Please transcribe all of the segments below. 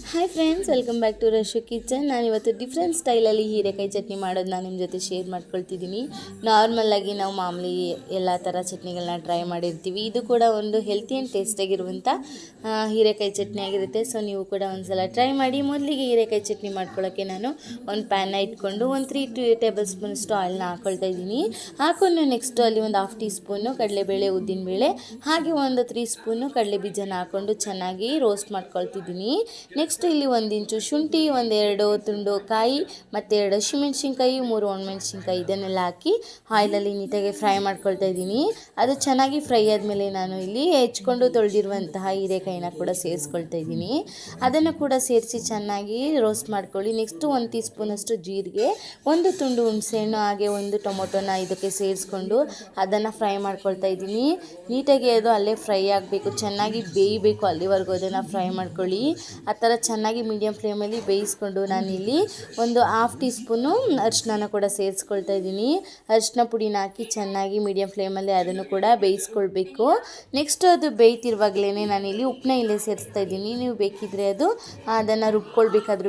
Hi friends, welcome back to Rashu kitchen. ನಾನಿವತ್ತು different ಸ್ಟೈಲಲ್ಲಿ ಹೀರೆಕಾಯಿ ಚಟ್ನಿ ಮಾಡೋದು ನಾನು ನಿಮ್ಮ ಜೊತೆ ಶೇರ್ ಮಾಡ್ಕೊಳ್ತಿದ್ದೀನಿ. ನಾರ್ಮಲಾಗಿ ನಾವು ಮಾಮೂಲಿ ಎಲ್ಲ ಥರ ಚಟ್ನಿಗಳನ್ನ ಟ್ರೈ ಮಾಡಿರ್ತೀವಿ. ಇದು ಕೂಡ ಒಂದು ಹೆಲ್ತಿ ಆ್ಯಂಡ್ ಟೇಸ್ಟಾಗಿರುವಂಥ ಹೀರೆಕಾಯಿ ಚಟ್ನಿ ಆಗಿರುತ್ತೆ. ಸೊ ನೀವು ಕೂಡ ಒಂದು ಸಲ ಟ್ರೈ ಮಾಡಿ. ಮೊದಲಿಗೆ ಹೀರೆಕಾಯಿ ಚಟ್ನಿ ಮಾಡ್ಕೊಳ್ಳೋಕ್ಕೆ ನಾನು ಒಂದು ಪ್ಯಾನ್ನ ಇಟ್ಕೊಂಡು ಒಂದು 3 ಟೇಬಲ್ ಸ್ಪೂನಷ್ಟು ಆಯಿಲ್ನ ಹಾಕ್ಕೊಳ್ತಾ ಇದ್ದೀನಿ. ಹಾಕೊಂಡು ನೆಕ್ಸ್ಟು ಅಲ್ಲಿ ಒಂದು 1/2 ಟೀ ಸ್ಪೂನು ಕಡಲೆಬೇಳೆ, ಉದ್ದಿನಬೇಳೆ, ಹಾಗೆ ಒಂದು 3 ಸ್ಪೂನು ಕಡಲೆ ಬೀಜನ ಹಾಕ್ಕೊಂಡು ಚೆನ್ನಾಗಿ ರೋಸ್ಟ್ ಮಾಡ್ಕೊಳ್ತಿದ್ದೀನಿ. ನೆಕ್ಸ್ಟ್ ಇಲ್ಲಿ 1 ಇಂಚು ಶುಂಠಿ, 1-2 ತುಂಡು ಕಾಯಿ ಮತ್ತು 2 ಹಸಿಮೆಣ್ಸಿನ್ಕಾಯಿ, 3 ಒಣಮೆಣ್ಸಿನ್ಕಾಯಿ ಇದನ್ನೆಲ್ಲ ಹಾಕಿ ಆಯಿಲಲ್ಲಿ ನೀಟಾಗಿ ಫ್ರೈ ಮಾಡ್ಕೊಳ್ತಾ ಇದ್ದೀನಿ. ಅದು ಚೆನ್ನಾಗಿ ಫ್ರೈ ಆದಮೇಲೆ ನಾನು ಇಲ್ಲಿ ಹೆಚ್ಕೊಂಡು ತೊಳೆದಿರುವಂತಹ ಹೀರೆಕಾಯಿನ ಕೂಡ ಸೇರಿಸ್ಕೊಳ್ತಾ ಇದ್ದೀನಿ. ಅದನ್ನು ಕೂಡ ಸೇರಿಸಿ ಚೆನ್ನಾಗಿ ರೋಸ್ಟ್ ಮಾಡ್ಕೊಳ್ಳಿ. ನೆಕ್ಸ್ಟು 1 ಟೀ ಸ್ಪೂನಷ್ಟು ಜೀರಿಗೆ, 1 ತುಂಡು ಹುಣಸೆಹಣ್ಣು, ಹಾಗೆ 1 ಟೊಮೊಟೊನ ಇದಕ್ಕೆ ಸೇರಿಸ್ಕೊಂಡು ಅದನ್ನು ಫ್ರೈ ಮಾಡ್ಕೊಳ್ತಾ ಇದ್ದೀನಿ. ನೀಟಾಗಿ ಅದು ಅಲ್ಲೇ ಫ್ರೈ ಆಗಬೇಕು, ಚೆನ್ನಾಗಿ ಬೇಯಬೇಕು, ಅಲ್ಲಿವರೆಗೂ ಅದನ್ನು ಫ್ರೈ ಮಾಡ್ಕೊಳ್ಳಿ. ಆ ಥರ ಚೆನ್ನಾಗಿ ಮೀಡಿಯಮ್ ಫ್ಲೇಮಲ್ಲಿ ಬೇಯಿಸ್ಕೊಂಡು ನಾನಿಲ್ಲಿ ಒಂದು 1/2 ಟೀ ಸ್ಪೂನು ಅರಿಶಿನ ಕೂಡ ಸೇರಿಸ್ಕೊಳ್ತಾ ಇದ್ದೀನಿ. ಅರಿಶಿನ ಪುಡಿನ ಹಾಕಿ ಚೆನ್ನಾಗಿ ಮೀಡಿಯಮ್ ಫ್ಲೇಮಲ್ಲಿ ಅದನ್ನು ಕೂಡ ಬೇಯಿಸ್ಕೊಳ್ಬೇಕು. ನೆಕ್ಸ್ಟ್ ಅದು ಬೇಯ್ತಿರುವಾಗಲೇ ನಾನಿಲ್ಲಿ ಉಪ್ಪನ್ನ ಇಲ್ಲೇ ಸೇರಿಸ್ತಾ ಇದ್ದೀನಿ. ನೀವು ಬೇಕಿದ್ದರೆ ಅದನ್ನು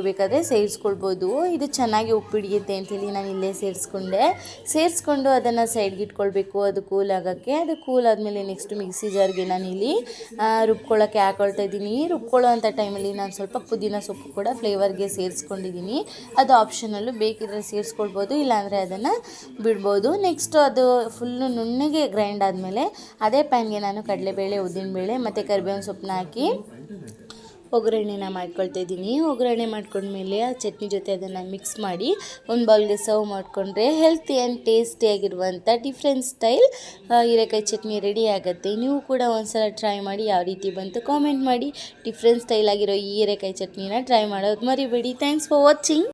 ಬೇಕಾದರೆ ಸೇರಿಸ್ಕೊಳ್ಬೋದು. ಇದು ಚೆನ್ನಾಗಿ ಉಪ್ಪು ಹಿಡಿಯುತ್ತೆ ಅಂತೇಳಿ ನಾನು ಇಲ್ಲೇ ಸೇರಿಸ್ಕೊಂಡು ಅದನ್ನು ಸೈಡ್ಗೆ ಇಟ್ಕೊಳ್ಬೇಕು, ಅದು ಕೂಲ್ ಆಗೋಕ್ಕೆ. ಅದು ಕೂಲ್ ಆದಮೇಲೆ ನೆಕ್ಸ್ಟ್ ಮಿಕ್ಸಿ ಜಾರ್ಗೆ ನಾನಿಲ್ಲಿ ರುಬ್ಕೊಳ್ಳೋಕ್ಕೆ ಹಾಕೊಳ್ತಾ ಇದ್ದೀನಿ. ರುಬ್ಕೊಳ್ಳೋ ಅಂಥ ಟೈಮಲ್ಲಿ ನಾನು ಸ್ವಲ್ಪ ಪುದೀನ ಸೊಪ್ಪು ಕೂಡ ಫ್ಲೇವರ್ಗೆ ಸೇರಿಸ್ಕೊಂಡಿದ್ದೀನಿ. ಅದು ಆಪ್ಷನಲ್ಲು, ಬೇಕಿದ್ರೆ ಸೇರಿಸ್ಕೊಳ್ಬೋದು, ಇಲ್ಲಾಂದರೆ ಅದನ್ನು ಬಿಡ್ಬೋದು. ನೆಕ್ಸ್ಟು ಅದು ಫುಲ್ಲು ನುಣ್ಣಗೆ ಗ್ರೈಂಡ್ ಆದಮೇಲೆ ಅದೇ ಪ್ಯಾನ್ಗೆ ನಾನು ಕಡಲೆಬೇಳೆ, ಉದ್ದಿನಬೇಳೆ ಮತ್ತು ಕರಿಬೇವಿನ ಸೊಪ್ಪನ್ನ ಹಾಕಿ ಒಗ್ಗರಣೆನ ಮಾಡ್ಕೊಳ್ತಾ ಇದ್ದೀನಿ. ಒಗ್ಗರಣೆ ಮಾಡ್ಕೊಂಡ್ಮೇಲೆ ಆ ಚಟ್ನಿ ಜೊತೆ ಅದನ್ನು ಮಿಕ್ಸ್ ಮಾಡಿ ಒಂದು ಬೌಲ್ಗೆ ಸರ್ವ್ ಮಾಡಿಕೊಂಡ್ರೆ ಹೆಲ್ತಿ ಆ್ಯಂಡ್ ಟೇಸ್ಟಿಯಾಗಿರುವಂಥ ಡಿಫ್ರೆಂಟ್ ಸ್ಟೈಲ್ ಹೀರೆಕಾಯಿ ಚಟ್ನಿ ರೆಡಿ ಆಗುತ್ತೆ. ನೀವು ಕೂಡ ಒಂದು ಸಲ ಟ್ರೈ ಮಾಡಿ, ಯಾವ ರೀತಿ ಬಂತು ಕಾಮೆಂಟ್ ಮಾಡಿ. ಡಿಫ್ರೆಂಟ್ ಸ್ಟೈಲ್ ಆಗಿರೋ ಈ ಹೀರೆಕಾಯಿ ಚಟ್ನಿನ ಟ್ರೈ ಮಾಡೋದು ಮರಿಬೇಡಿ. Thanks for watching.